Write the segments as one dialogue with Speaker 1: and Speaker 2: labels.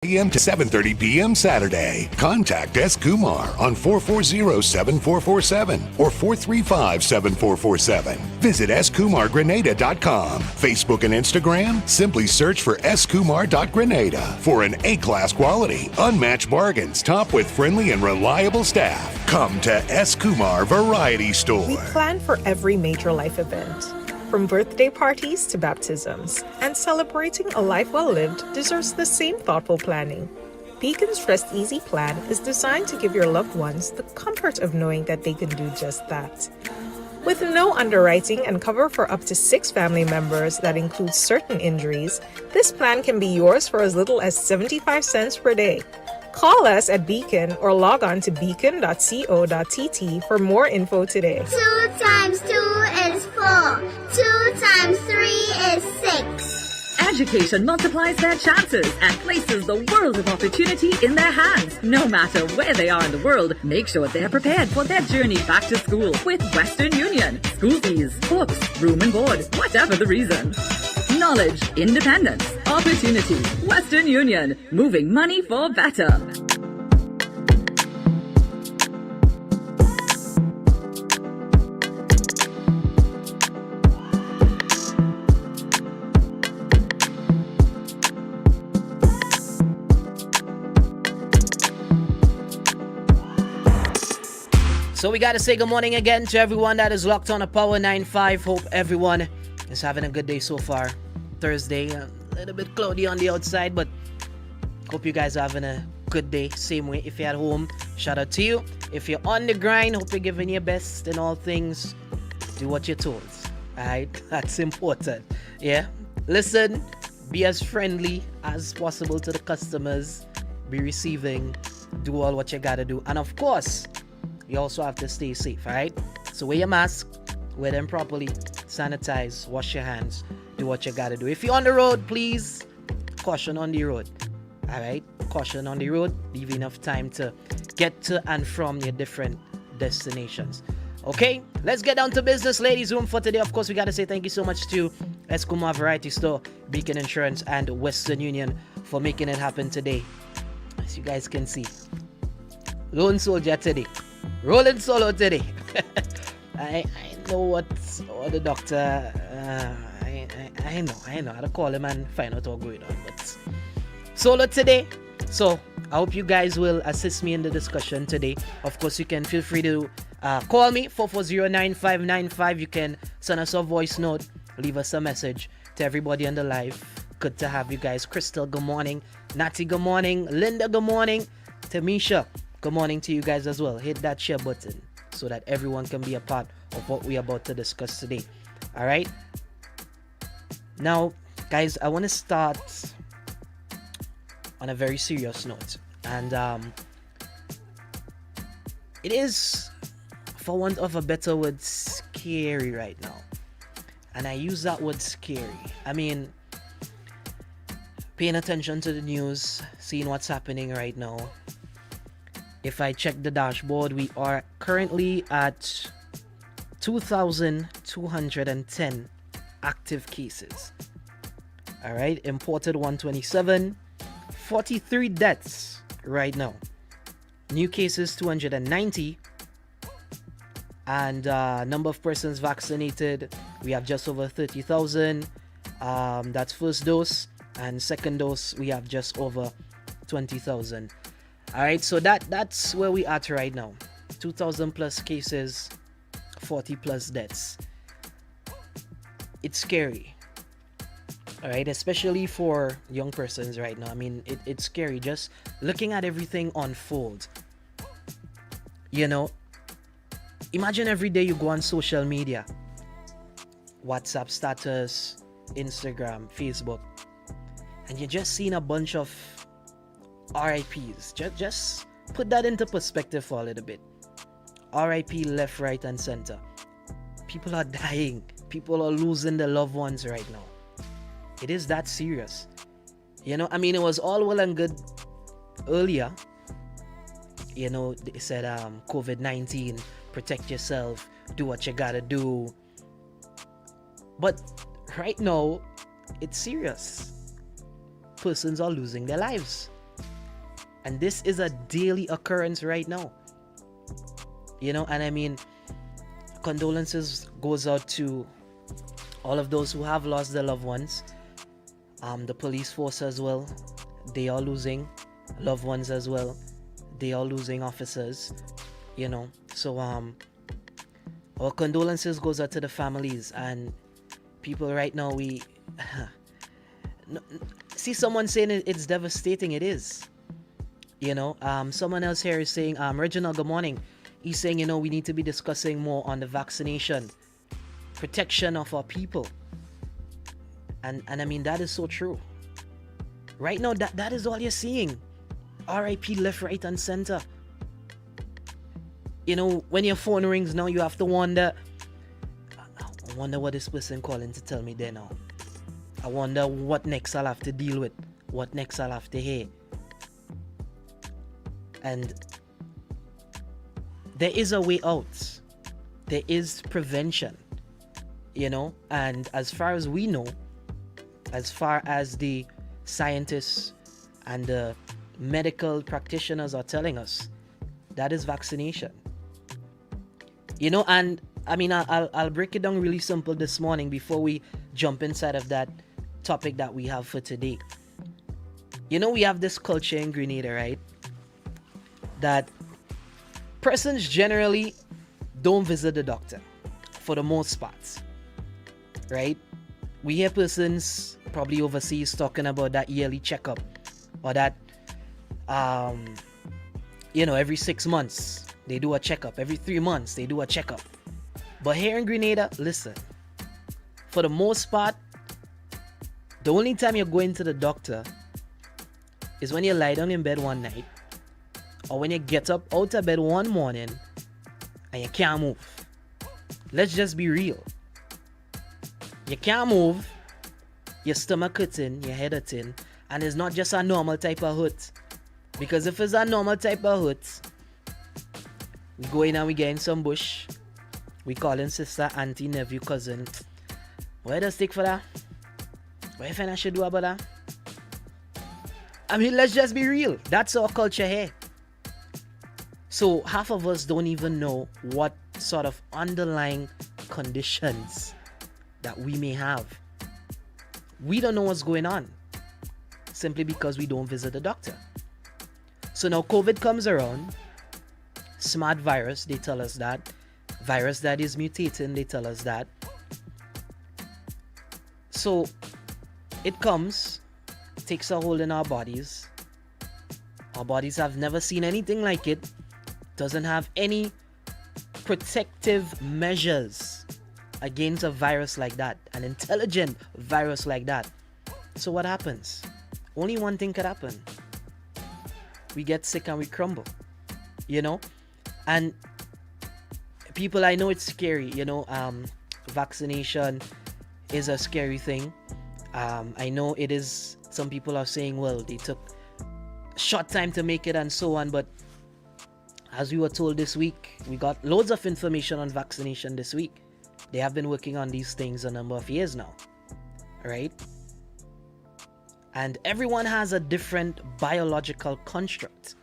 Speaker 1: p.m. to 7:30 p.m. Saturday. Contact S. Kumar on 440-7447 or 435-7447. Visit skumargrenada.com. Facebook and Instagram, simply search for skumar.grenada for an A-class quality, unmatched bargains, topped with friendly and reliable staff. Come to S. Kumar Variety Store.
Speaker 2: We plan for every major life event, from birthday parties to baptisms, and celebrating a life well lived deserves the same thoughtful planning. Beacon's Rest Easy plan is designed to give your loved ones the comfort of knowing that they can do just that. With no underwriting and cover for up to 6 family members that includes certain injuries, this plan can be yours for as little as 75 cents per day. Call us at Beacon or log on to beacon.co.tt for more info today.
Speaker 3: 2 times 2 is 4. 2 times 3 is 6.
Speaker 4: Education multiplies their chances and places the world of opportunity in their hands. No matter where they are in the world, make sure they're prepared for their journey back to school with Western Union. School fees, books, room and board, whatever the reason. Knowledge, independence, opportunity. Western Union, moving money for better.
Speaker 5: So we gotta say good morning again to everyone that is locked on a Power 95. Hope everyone is having a good day so far. Thursday, a little bit cloudy on the outside, but hope you guys are having a good day. Same way, if you're at home, shout out to you. If you're on the grind, hope you're giving your best in all things. Do what you're told. Alright, that's important. Yeah, listen, be as friendly as possible to the customers. Be receiving. Do all what you gotta do, and of course, you also have to stay safe, alright? So wear your mask, wear them properly, sanitize, wash your hands, do what you gotta do. If you're on the road, please, caution on the road, alright? Caution on the road, leave enough time to get to and from your different destinations. Okay, let's get down to business, ladies. Room for today, of course, we gotta say thank you so much to Kumar Variety Store, Beacon Insurance, and Western Union for making it happen today. As you guys can see, Lone Soldier today. Rolling solo today. I know what the doctor. I know. I had to call him and find out what's going on. But solo today. So I hope you guys will assist me in the discussion today. Of course, you can feel free to call me 440-9595. You can send us a voice note, leave us a message. To everybody on the live, good to have you guys. Crystal, good morning. Natty, good morning. Linda, good morning. Tamisha, good morning to you guys as well. Hit that share button so that everyone can be a part of what we're about to discuss today. All right. Now, guys, I want to start on a very serious note. And it is, for want of a better word, scary right now. And I use that word scary. I mean, paying attention to the news, seeing what's happening right now. If I check the dashboard, we are currently at 2,210 active cases. All right, imported 127, 43 deaths right now. New cases 290, and number of persons vaccinated, we have just over 30,000. That's first dose, and second dose we have just over 20,000. All right, so that's where we at right now. 2,000 plus cases, 40 plus deaths. It's scary. All right, especially for young persons right now. I mean, it's scary just looking at everything unfold. You know, imagine every day you go on social media, WhatsApp status, Instagram, Facebook, and you're just seeing a bunch of RIPs. Just put that into perspective for a little bit. RIP left, right, and center. People are dying. People are losing their loved ones right now. It is that serious. You know, I mean, it was all well and good earlier. You know, they said COVID-19, protect yourself, do what you gotta do. But right now, it's serious. Persons are losing their lives. And this is a daily occurrence right now. And I mean, condolences goes out to all of those who have lost their loved ones. The police force as well, they are losing loved ones as well. They are losing officers, So our condolences goes out to the families and people right now. We see someone saying it's devastating. It is. Someone else here is saying, Reginald, good morning. He's saying, we need to be discussing more on the vaccination, protection of our people. And I mean, that is so true. Right now, that is all you're seeing. RIP left, right, and center. When your phone rings now, you have to wonder, I wonder what this person calling to tell me there now. I wonder what next I'll have to deal with. What next I'll have to hear. And there is a way out. There is prevention. And as far as we know, as far as the scientists and the medical practitioners are telling us, that is vaccination. And I mean, I'll break it down really simple this morning before we jump inside of that topic that we have for today. We have this culture in Grenada, right? That persons generally don't visit the doctor for the most part, right? We hear persons probably overseas talking about that yearly checkup or that, every 6 months they do a checkup, every 3 months they do a checkup. But here in Grenada, listen, for the most part, the only time you're going to the doctor is when you lie down in bed one night or when you get up out of bed one morning and you can't move. Let's just be real. You can't move, your stomach hurting, your head hurting, and it's not just a normal type of hurt. Because if it's a normal type of hurt, we go in and we get in some bush, we call in sister, auntie, nephew, cousin. Where does stick for that? What you think I should do about that? I mean, let's just be real. That's our culture here. So half of us don't even know what sort of underlying conditions that we may have. We don't know what's going on simply because we don't visit the doctor. So now COVID comes around. Smart virus, they tell us that. Virus that is mutating, they tell us that. So it comes, takes a hold in our bodies. Our bodies have never seen anything like it. Doesn't have any protective measures against a virus like that, an intelligent virus like that. So what happens? Only one thing could happen. We get sick and we crumble, and people, I know it's scary, vaccination is a scary thing. I know it is. Some people are saying, well, they took a short time to make it and so on, but as we were told this week, we got loads of information on vaccination this week. They have been working on these things a number of years now, right? And everyone has a different biological construct.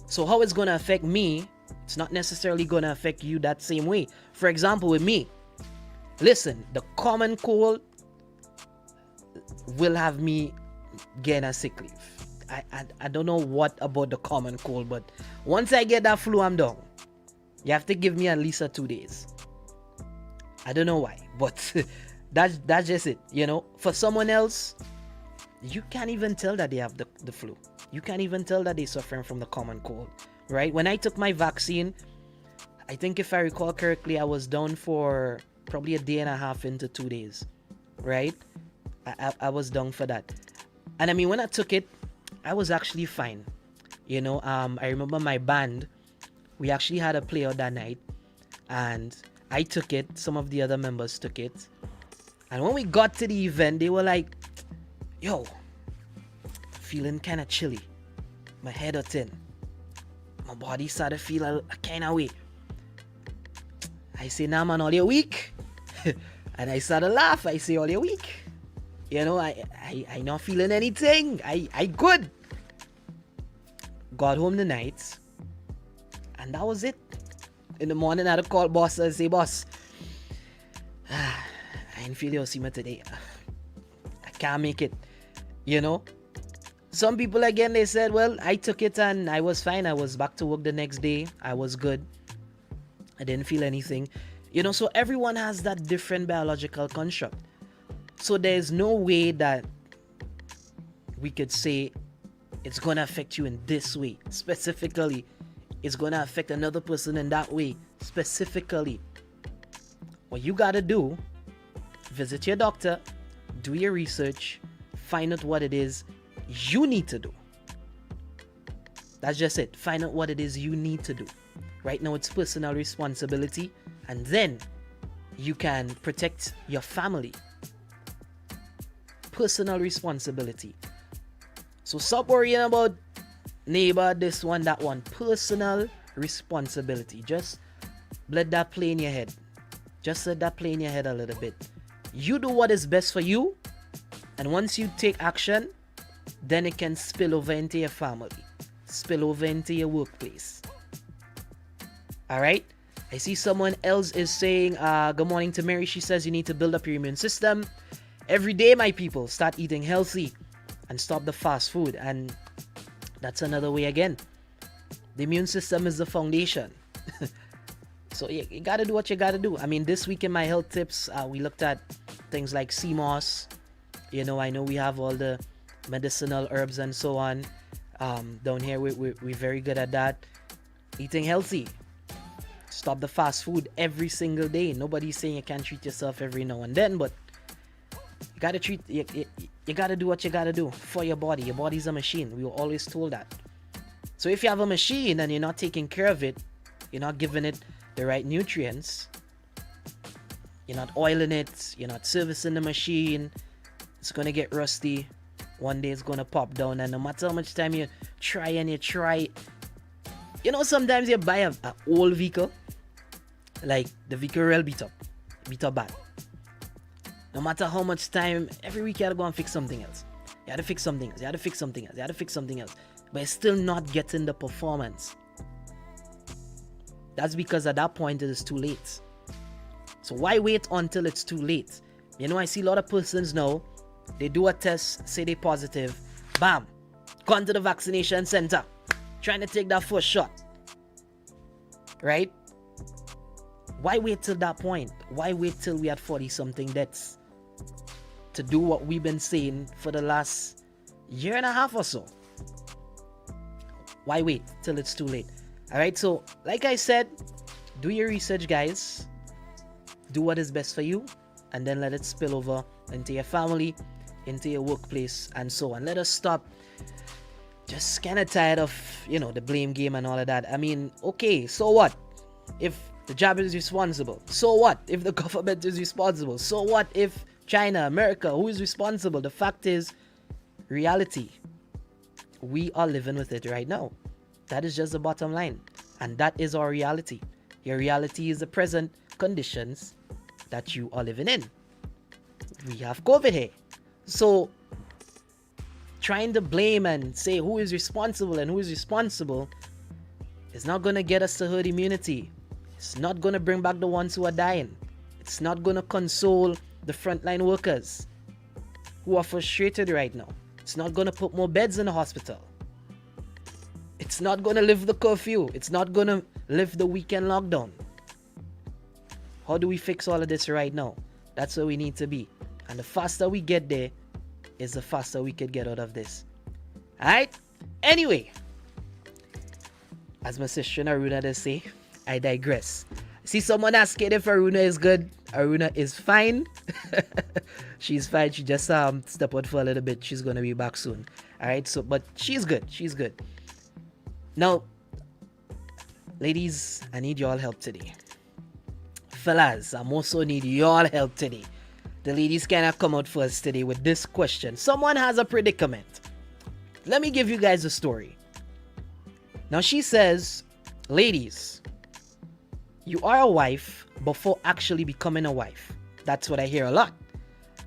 Speaker 5: So how it's going to affect me, it's not necessarily going to affect you that same way. For example, with me, listen, the common cold will have me getting a sick leave. I don't know what about the common cold, but once I get that flu, I'm done. You have to give me at least 2 days. I don't know why, but that's just it. For someone else, you can't even tell that they have the flu. You can't even tell that they're suffering from the common cold, right? When I took my vaccine, I think if I recall correctly, I was down for probably a day and a half into 2 days, right? I was down for that. And I mean, when I took it, I was actually fine. I remember my band, we actually had a play out that night, and I took it, some of the other members took it, and when we got to the event, they were like, yo, feeling kind of chilly, my head hurting, my body started to feel a kind of way. I say, nah man, all your week. And I started to laugh. I say, all your week. I not feeling anything. I good. got home the night, and that was it. In the morning, I had to call boss and say, boss, I didn't feel your semen today. I can't make it. You know? Some people, again, they said, well, I took it and I was fine. I was back to work the next day. I was good. I didn't feel anything. You know, so everyone has that different biological construct. So there's no way that we could say it's going to affect you in this way. Specifically, it's going to affect another person in that way. Specifically. What you got to do, visit your doctor, do your research, find out what it is you need to do. That's just it. Find out what it is you need to do. Right now, it's personal responsibility, and then you can protect your family. Personal responsibility. So stop worrying about neighbor, this one, that one. Personal responsibility. Just let that play in your head. Just let that play in your head a little bit. You do what is best for you, and once you take action, then it can spill over into your family, spill over into your workplace. Alright? I see someone else is saying, good morning to Mary. She says you need to build up your immune system. Every day, my people, start eating healthy and stop the fast food. And that's another way again. The immune system is the foundation. So you gotta do what you gotta do. I mean, this week in my health tips, we looked at things like sea moss. You know, I know we have all the medicinal herbs and so on. Down here, we're very good at that. Eating healthy. Stop the fast food every single day. Nobody's saying you can't treat yourself every now and then, but you gotta you gotta do what you gotta do for your body. Your body's a machine. We were always told that. So if you have a machine and you're not taking care of it, you're not giving it the right nutrients, you're not oiling it, you're not servicing the machine, it's gonna get rusty. One day it's gonna pop down, and no matter how much time you try, you know, sometimes you buy a old vehicle, like the vehicle real beat up bad. No matter how much time, every week you gotta go and fix something else. You had to fix something else, you had to fix something else, you had to fix something else. But it's still not getting the performance. That's because at that point it is too late. So why wait until it's too late? You know, I see a lot of persons now, they do a test, say they're positive, bam, gone to the vaccination center, trying to take that first shot. Right? Why wait till that point? Why wait till we had 40-something deaths to do what we've been saying for the last year and a half or so? Why wait till it's too late? Alright, so like I said, do your research, guys. Do what is best for you, and then let it spill over into your family, into your workplace, and so on. Let us stop just kind of tired of, you know, the blame game and all of that. I mean, okay, so what if the job is responsible? So what if the government is responsible? So what if China, America, who is responsible? The fact is, reality, we are living with it right now. That is just the bottom line, and that is our reality. Your reality is the present conditions that you are living in. We have COVID here, so trying to blame and say who is responsible and who is responsible is not going to get us to herd immunity. It's not going to bring back the ones who are dying. It's not going to console the frontline workers who are frustrated right now. It's not going to put more beds in the hospital. It's not going to lift the curfew. It's not going to lift the weekend lockdown. How do we fix all of this right now? That's where we need to be. And the faster we get there, is the faster we could get out of this. Alright? Anyway, as my sister Aruna does say, I digress. See someone asking if Aruna is good. Aruna is fine. She's fine. She just stepped out for a little bit. She's gonna be back soon. Alright, so but she's good. She's good. Now, ladies, I need y'all help today. Fellas, I also need y'all help today. The ladies cannot come out first today with this question. Someone has a predicament. Let me give you guys a story. Now she says, ladies, you are a wife before actually becoming a wife. That's what I hear a lot.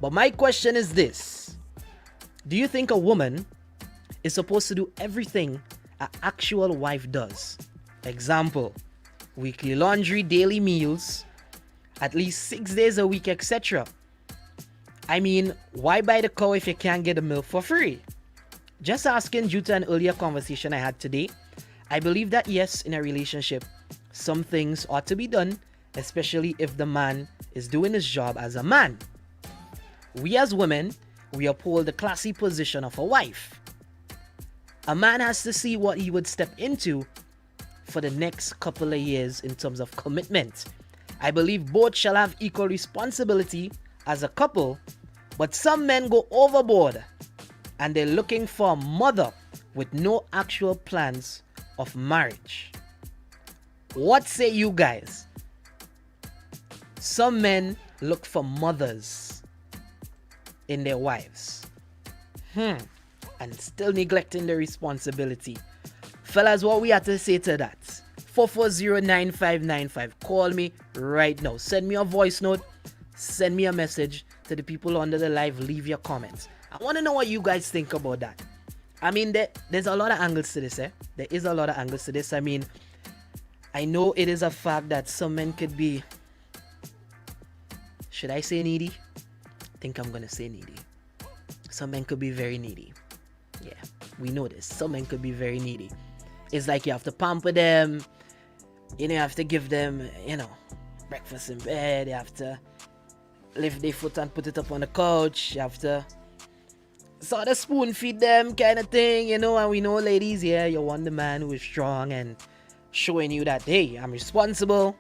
Speaker 5: But my question is this. Do you think a woman is supposed to do everything an actual wife does. Example, weekly laundry, daily meals, at least 6 days a week, etc. I mean, why buy the cow if you can't get the milk for free? Just asking due to an earlier conversation I had today, I believe that yes, in a relationship, some things ought to be done, especially if the man is doing his job as a man. We as women, we uphold the classy position of a wife. A man has to see what he would step into for the next couple of years in terms of commitment. I believe both shall have equal responsibility as a couple, but some men go overboard and they're looking for a mother with no actual plans of marriage. What say you guys? Some men look for mothers in their wives. And still neglecting the responsibility. Fellas, what we have to say to that? 440-9595. Call me right now. Send me a voice note. Send me a message to the people under the live. Leave your comments. I want to know what you guys think about that. I mean, there's a lot of angles to this, There is a lot of angles to this. I mean, I know it is a fact that some men could be... Should I say needy? I think I'm going to say needy. Some men could be very needy. Yeah, we know this. Some men could be very needy. It's like you have to pamper them. You have to give them, breakfast in bed. You have to lift their foot and put it up on the couch. You have to sort of spoon feed them kind of thing, And we know, ladies, you want the man who is strong and showing you that, hey, I'm responsible.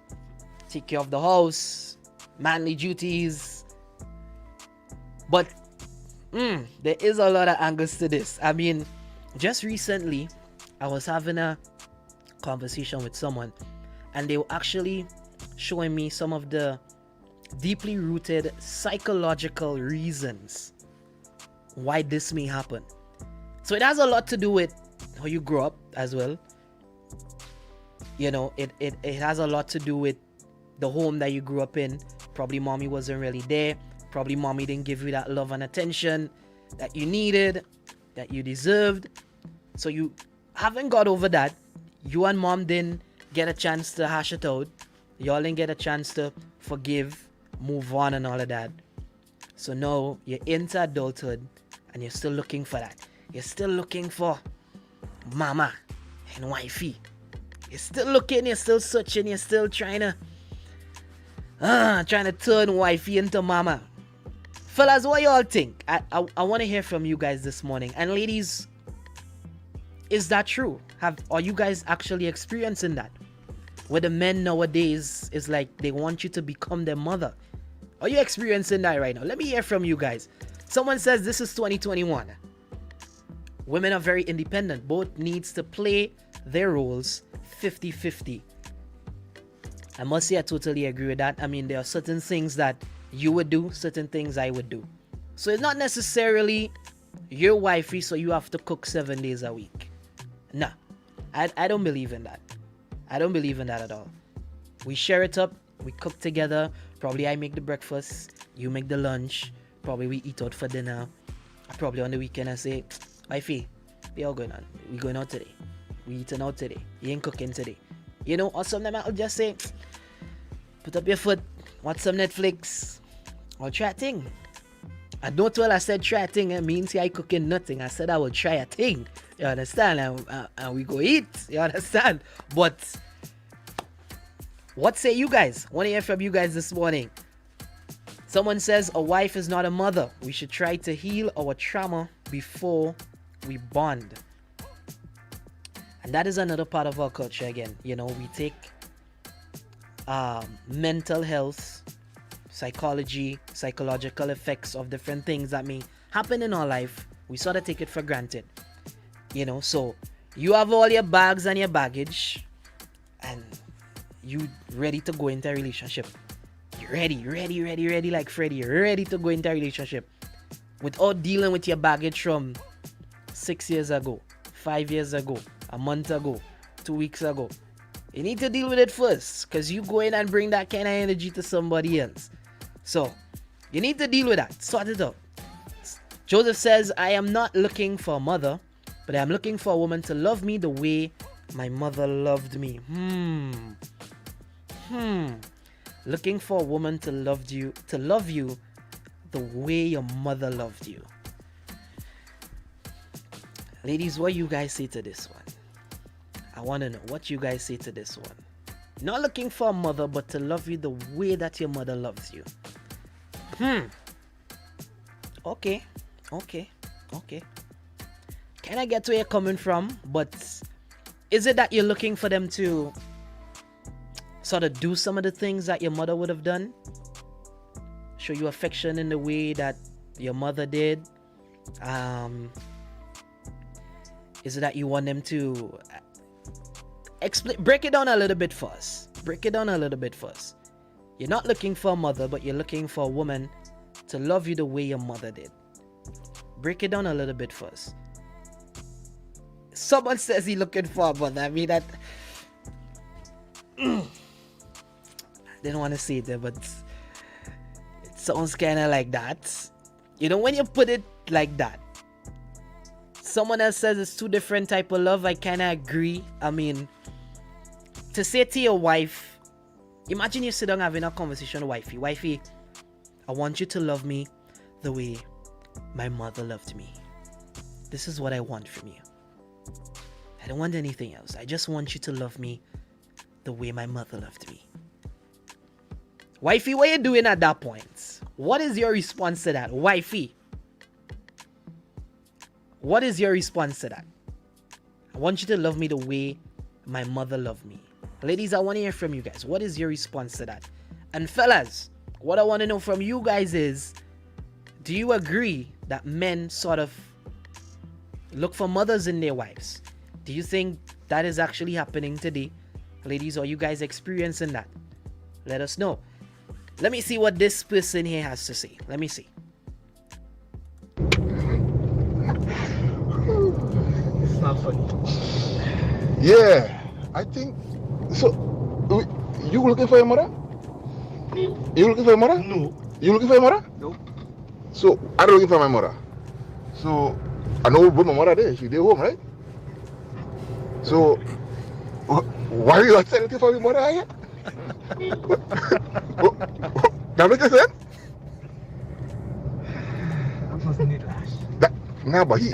Speaker 5: Take care of the house. Manly duties. But there is a lot of angles to this. I mean, just recently, I was having a conversation with someone, and they were actually showing me some of the deeply rooted psychological reasons why this may happen. So it has a lot to do with how you grow up as well. It has a lot to do with the home that you grew up in. Probably mommy wasn't really there. Probably mommy didn't give you that love and attention that you needed, that you deserved. So you haven't got over that. You and mom didn't get a chance to hash it out. Y'all didn't get a chance to forgive, move on and all of that. So now you're into adulthood and you're still looking for that. You're still looking for mama and wifey. You're still looking, you're still searching, you're still trying to turn wifey into mama. Fellas, what y'all think? I want to hear from you guys this morning. And ladies, is that true? Are you guys actually experiencing that? Where the men nowadays is like they want you to become their mother. Are you experiencing that right now? Let me hear from you guys. Someone says this is 2021. Women are very independent. Both needs to play their roles 50-50. I must say I totally agree with that. I mean, there are certain things that you would do, certain things I would do. So it's not necessarily your wifey, so you have to cook 7 days a week. Nah, I don't believe in that. I don't believe in that at all. We share it up, we cook together. Probably I make the breakfast, you make the lunch. Probably we eat out for dinner. Probably on the weekend I say, wifey, we all going on. We going out today. We eating out today. You ain't cooking today. Or sometimes I'll just say, put up your foot, watch some Netflix, or try a thing. I don't well I said try a thing, it means I cooking nothing. I said I will try a thing. You understand? And we go eat. You understand? But what say you guys? Want to hear from you guys this morning. Someone says a wife is not a mother. We should try to heal our trauma before we bond. And that is another part of our culture again. We take mental health, psychology, psychological effects of different things that may happen in our life. We sort of take it for granted. So you have all your bags and your baggage and you ready to go into a relationship. You're ready like Freddy. You're ready to go into a relationship without dealing with your baggage from 6 years ago, 5 years ago, a month ago, 2 weeks ago. You need to deal with it first because you go in and bring that kind of energy to somebody else. So you need to deal with that. Sort it out. Joseph says, I am not looking for a mother. but I'm looking for a woman to love me the way my mother loved me. Looking for a woman to love you the way your mother loved you. Ladies, what you guys say to this one? I want to know what you guys say to this one. Not looking for a mother, but to love you the way that your mother loves you. Okay. Can I get where you're coming from? But is it that you're looking for them to sort of do some of the things that your mother would have done? Show you affection in the way that your mother did? Is it that you want them to break it down a little bit for us? You're not looking for a mother, but you're looking for a woman to love you the way your mother did. Break it down a little bit for us. Someone says he's looking for a mother. I mean, that I didn't want to say it there, but it sounds kind of like that. You know, when you put it like that, someone else says it's two different type of love. I kind of agree. I mean, to say to your wife, imagine you sit down having a conversation with wifey, I want you to love me the way my mother loved me. This is what I want from you. I don't want anything else. I just want you to love me the way my mother loved me. Wifey, what are you doing at that point? What is your response to that? Wifey, what is your response to that? I want you to love me the way my mother loved me. Ladies, I want to hear from you guys. What is your response to that? And fellas, what I want to know from you guys is, do you agree that men sort of look for mothers in their wives? Do you think that is actually happening today? Ladies, are you guys experiencing that? Let us know. Let me see what this person here has to say. Let me see.
Speaker 6: It's not funny.
Speaker 7: Yeah, I think so. You looking for your mother? You looking for your mother?
Speaker 6: No.
Speaker 7: You looking for your mother?
Speaker 6: No.
Speaker 7: So I'm looking for my mother. So I know where my mother is. She did home, right? So why are you not looking for your mother yet? That makes sense?
Speaker 6: That wasn't it, Lash.
Speaker 7: Nah, but he.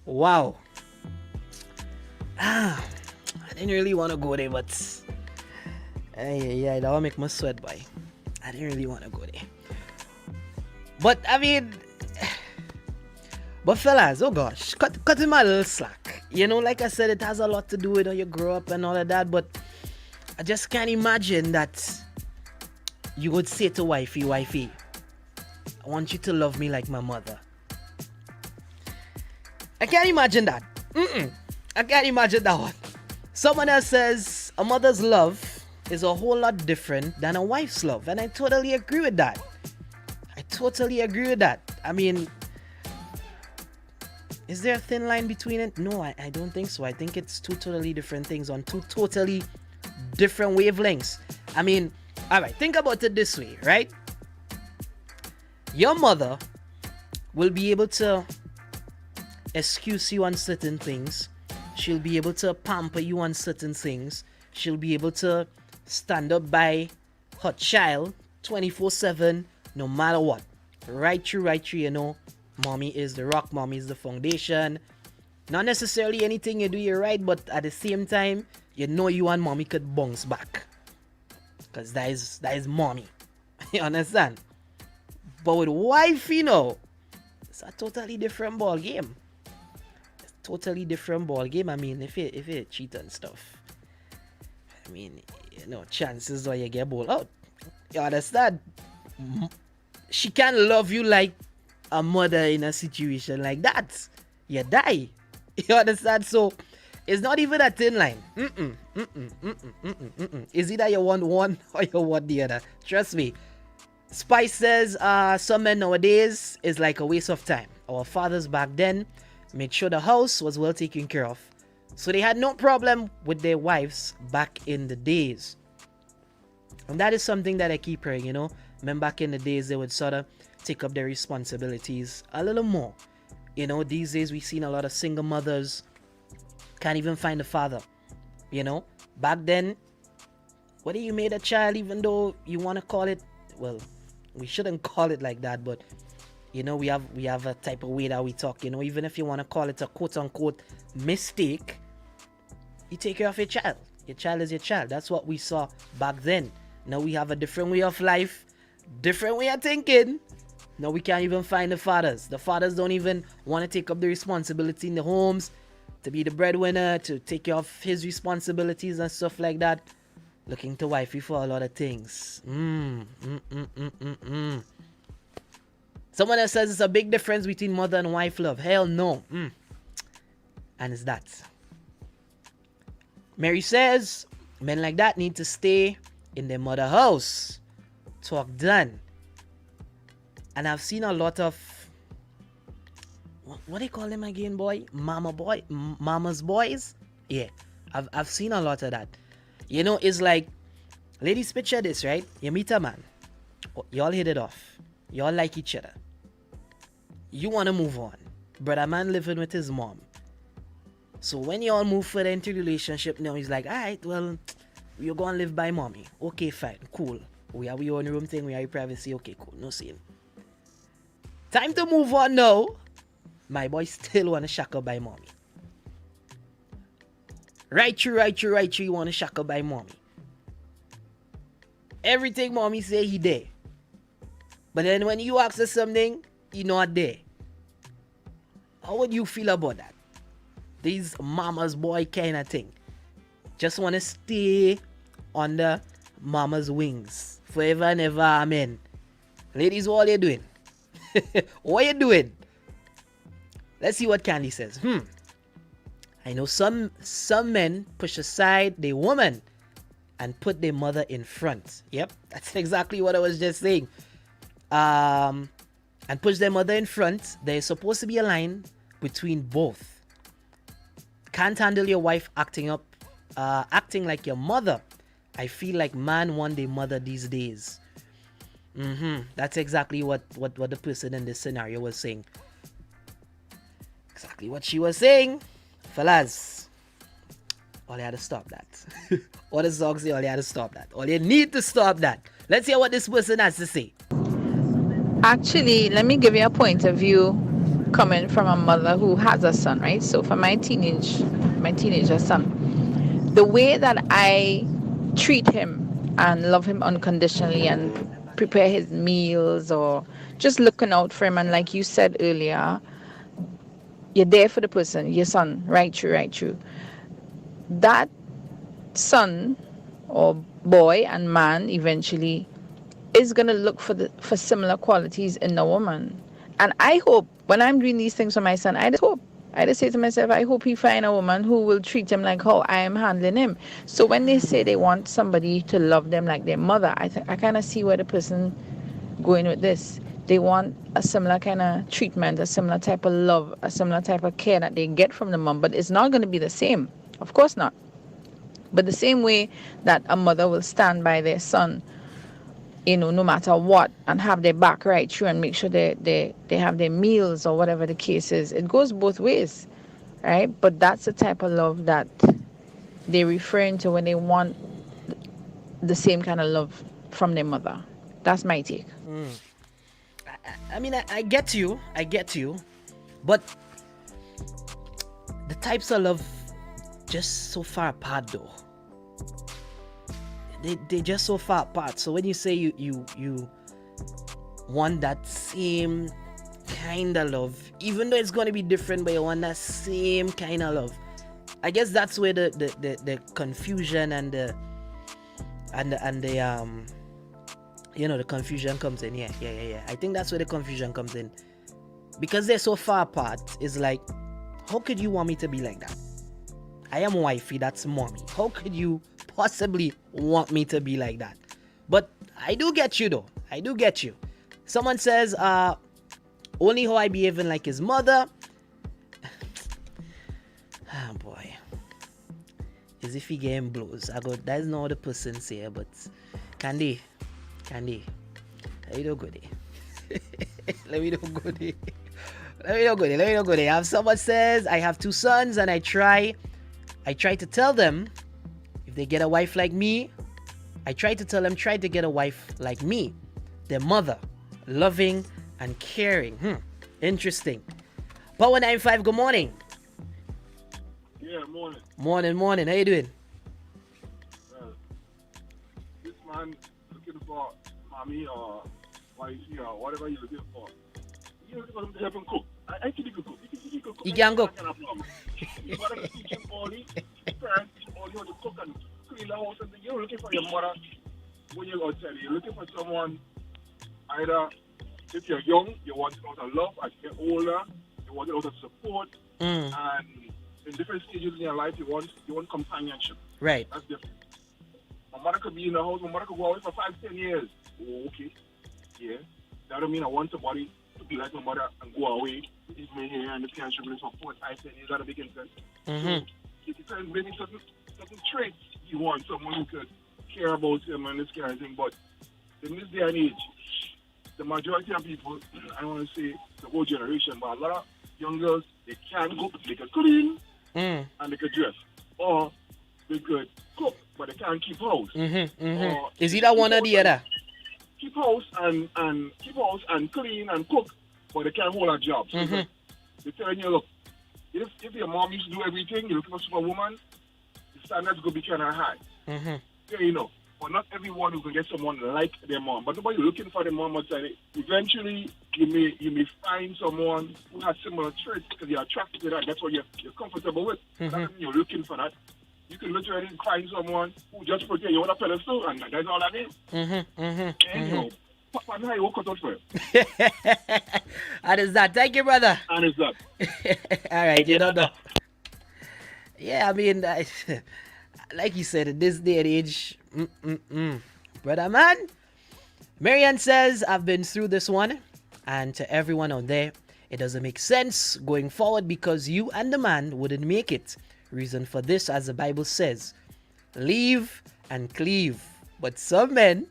Speaker 5: Wow. I didn't really want to go there, but yeah, that will make me sweat, boy. I didn't really want to go there. But I mean, but fellas, oh gosh, cut him a little slack. You know, like I said, it has a lot to do with how you grow up and all of that, but I just can't imagine that you would say to wifey, I want you to love me like my mother. I can't imagine that. I can't imagine that one. Someone else says a mother's love is a whole lot different than a wife's love, and I totally agree with that. I mean, is there a thin line between it? No, I don't think so. I think it's two totally different things on two totally different wavelengths. I mean, alright, think about it this way, right? Your mother will be able to excuse you on certain things. She'll be able to pamper you on certain things. She'll be able to stand up by her child 24/7, no matter what. Right through, you know. Mommy is the rock, mommy is the foundation. Not necessarily anything you do you're right, but at the same time, you know you and mommy could bounce back. Because that is mommy. You understand? But with wife, you know, it's a totally different ball game. I mean, if you cheat and stuff, I mean, you know, chances are you get ball out. You understand? She can't love you like a mother in a situation like that. You die. You understand? So it's not even a thin line. Is either you want one or you want the other. Trust me. Spice says some men nowadays is like a waste of time. Our fathers back then made sure the house was well taken care of, so they had no problem with their wives back in the days. And that is something that I keep hearing, you know. Remember back in the days, they would sort of take up their responsibilities a little more. You know, these days we've seen a lot of single mothers can't even find a father. You know, back then, whether you made a child, even though you want to call it, well, we shouldn't call it like that, but you know, we have a type of way that we talk. You know, even if you want to call it a quote unquote mistake, you take care of your child. Your child is your child. That's what we saw back then. Now we have a different way of life, different way of thinking. Now we can't even find the fathers. The fathers don't even want to take up the responsibility in the homes, to be the breadwinner, to take care of his responsibilities and stuff like that. Looking to wifey for a lot of things. Someone else says it's a big difference between mother and wife love. Hell no. And it's that. Mary says, men like that need to stay in their mother house. Talk done. And I've seen a lot of, what do you call them again, boy? Mama's boys? Yeah, I've seen a lot of that. You know, it's like, ladies, picture this, right? You meet a man. Y'all hit it off. Y'all like each other. You want to move on. Brother man living with his mom. So when y'all move further into the relationship, now he's like, alright, well, you're going to live by mommy. Okay, fine, cool. We have your own room thing, we have your privacy. Okay, cool, no sin. Time to move on now. My boy still want to shackle by mommy. Right through, you want to shackle by mommy. Everything mommy say, he there. But then when you ask her something, he not there. How would you feel about that? These mama's boy kind of thing. Just want to stay under mama's wings. Forever and ever, amen. Ladies, what are you doing? What are you doing? Let's see what Candy says. I know some men push aside their woman and put their mother in front. Yep, that's exactly what I was just saying. And push their mother in front. There's supposed to be a line between both. Can't handle your wife acting like your mother. I feel like man want their mother these days. That's exactly what the person in this scenario was saying. Exactly what she was saying. Fellas, all you had to stop that. All the songs say, all you had to stop that. All you need to stop that. Let's hear what this person has to say.
Speaker 8: Actually, let me give you a point of view coming from a mother who has a son, right? So for my teenager son, the way that I treat him and love him unconditionally and prepare his meals or just looking out for him, and like you said earlier, you're there for the person, your son, right through. That son or boy and man eventually is gonna look for similar qualities in the woman. And I hope when I'm doing these things for my son, I just say to myself, I hope he find a woman who will treat him like how I am handling him. So when they say they want somebody to love them like their mother, I kind of see where the person going with this. They want a similar kind of treatment, a similar type of love, a similar type of care that they get from the mom, but it's not going to be the same. Of course not. But the same way that a mother will stand by their son, you know, no matter what, and have their back right through and make sure they have their meals or whatever the case is. It goes both ways, right? But that's the type of love that they're referring to when they want the same kind of love from their mother. That's my take.
Speaker 5: I mean, I get you, but the types of love just so far apart though. They're just so far apart. So when you say you want that same kind of love, even though it's going to be different, but you want that same kind of love, I guess that's where the confusion and the you know, the confusion comes in. Yeah. I think that's where the confusion comes in. Because they're so far apart, it's like, how could you want me to be like that? I am wifey, that's mommy. How could you possibly want me to be like that? But I do get you though. I do get you. Someone says, only how I behaving like his mother. Ah, boy. As if he getting blows. That's not what the person say, but Candy. Let me know goodie. Let me know goodie. Someone says, I have 2 sons and I try to tell them if they get a wife like me, try to get a wife like me. Their mother, loving and caring. Interesting. Power 95, good morning.
Speaker 9: Yeah, morning.
Speaker 5: Morning. How you doing?
Speaker 9: This man looking for mommy or wifey or whatever you're looking for. You're looking for him to help him cook. I think he can cook. He can cook.
Speaker 5: He can cook.
Speaker 9: You gotta teach him all these parents teach him all how to cook and clean the house. And you're looking for your mother when you're outside. You're looking for someone either if you're young, you want it out of love. As you get older, you want it out of support. And in different stages in your life, you want companionship.
Speaker 5: Right.
Speaker 9: That's different. My mother could be in the house. My mother could go away for 5-10 years. Oh, okay. Yeah. That don't mean I want somebody to be like my mother and go away. Leave me here and the parents should really support 5-10 years. That'll make sense. So, it depends maybe certain traits you want. Someone who could care about him and this kind of thing. But in this day and age, the majority of people, I don't want to say the whole generation, but a lot of young girls, they can cook, they can clean, and they can dress. Or they could cook, but they can't keep house. Or
Speaker 5: is either one or the other?
Speaker 9: Keep house and clean and cook, but they can't hold a job. So they're telling you, look, if your mom used to do everything, you're looking for a superwoman, the standards going to be kind of high. Yeah, you know. But not everyone who can get someone like their mom. But nobody looking for their mom outside. Eventually, you may find someone who has similar traits because you're attracted to that. That's what you're comfortable with. That doesn't mean you're looking for that. You can literally find someone who just put you on a pedestal, and that's all that is. And you know, Papa, how you walk out for you?
Speaker 5: And is that? Thank you, brother.
Speaker 9: And is that?
Speaker 5: All right, you don't know. Yeah, I mean, like you said, in this day and age, brother man. Marianne says, I've been through this one, and to everyone out there, it doesn't make sense going forward because you and the man wouldn't make it. Reason for this, as the Bible says, leave and cleave. But some men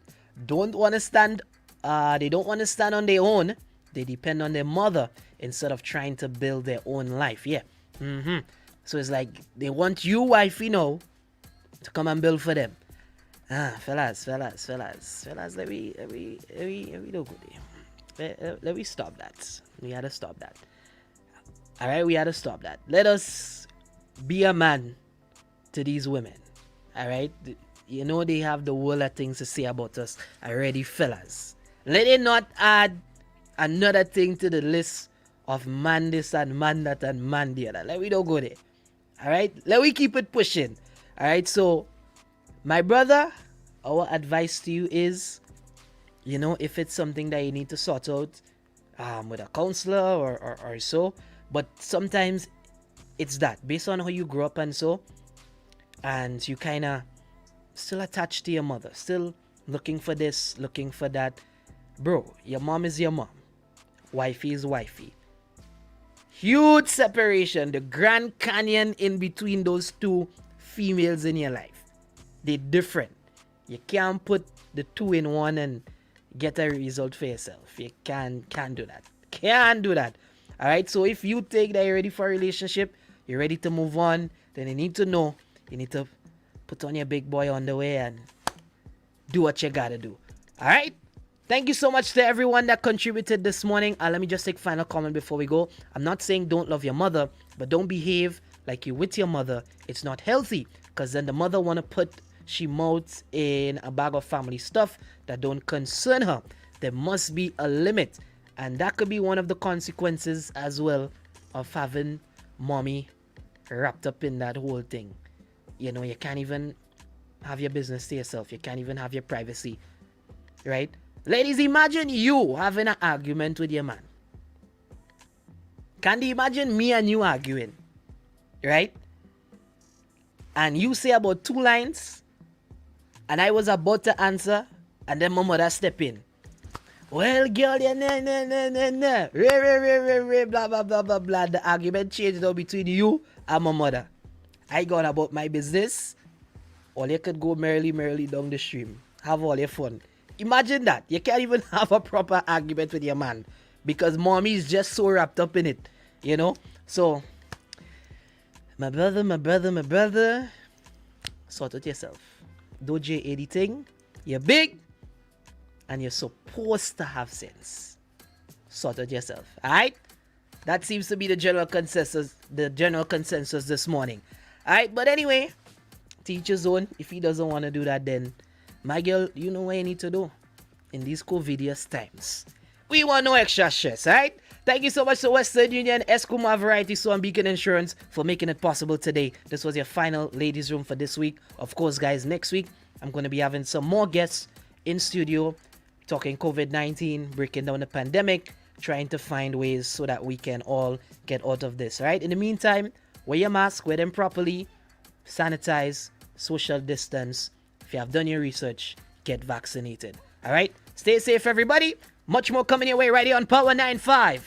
Speaker 5: don't want to stand. They don't want to stand on their own. They depend on their mother instead of trying to build their own life. Yeah. So it's like they want you, wife, you know, to come and build for them. Fellas, let me do good. Let me stop that. We had to stop that. All right, we had to stop that. Let us be a man to these women. All right, you know they have the world of things to say about us already, fellas. Let it not add another thing to the list of man this and man that and man the other. Let me don't go there. All right, let me keep it pushing. All right, so my brother, our advice to you is, you know, if it's something that you need to sort out with a counselor or so, but sometimes it's that based on how you grew up and so, and you kind of still attached to your mother, still looking for this, looking for that. Bro, your mom is your mom, wifey is wifey. Huge separation, the Grand Canyon in between those two females in your life. They're different. You can't put the two in one and get a result for yourself. You can't do that. Can't do that. All right. So if you think that you're ready for a relationship, you're ready to move on, then you need to know. You need to put on your big boy underwear and do what you gotta do. All right. Thank you so much to everyone that contributed this morning. Let me just take final comment before we go. I'm not saying don't love your mother, but don't behave like you with your mother. It's not healthy, because then the mother want to put she mouths in a bag of family stuff that don't concern her. There must be a limit, and that could be one of the consequences as well of having mommy wrapped up in that whole thing. You know, you can't even have your business to yourself. You can't even have your privacy, right? Ladies, imagine you having an argument with your man. Can you imagine me and you arguing, right? And you say about 2 lines, and I was about to answer, and then my mother step in. Well, girl, yeah, blah, blah, blah, blah, blah. The argument changed now between you and my mother. I gone about my business. Or you could go merrily down the stream. have all your fun. Imagine that. You can't even have a proper argument with your man because mommy is just so wrapped up in it, you know? So, my brother, sort it yourself. Don't do anything. You're big and you're supposed to have sense. Sort it yourself. Alright? That seems to be the general consensus this morning. Alright, but anyway, teach his own. If he doesn't want to do that, then my girl, you know what you need to do in these COVIDious times. We want no extra stress, alright? Thank you so much to Western Union, Escuma Variety Store, and Beacon Insurance for making it possible today. This was your final ladies' room for this week. Of course, guys, next week, I'm going to be having some more guests in studio talking COVID-19, breaking down the pandemic, trying to find ways so that we can all get out of this, right? In the meantime, wear your mask, wear them properly, sanitize, social distance. If you have done your research, get vaccinated. All right? Stay safe, everybody. Much more coming your way right here on Power 95.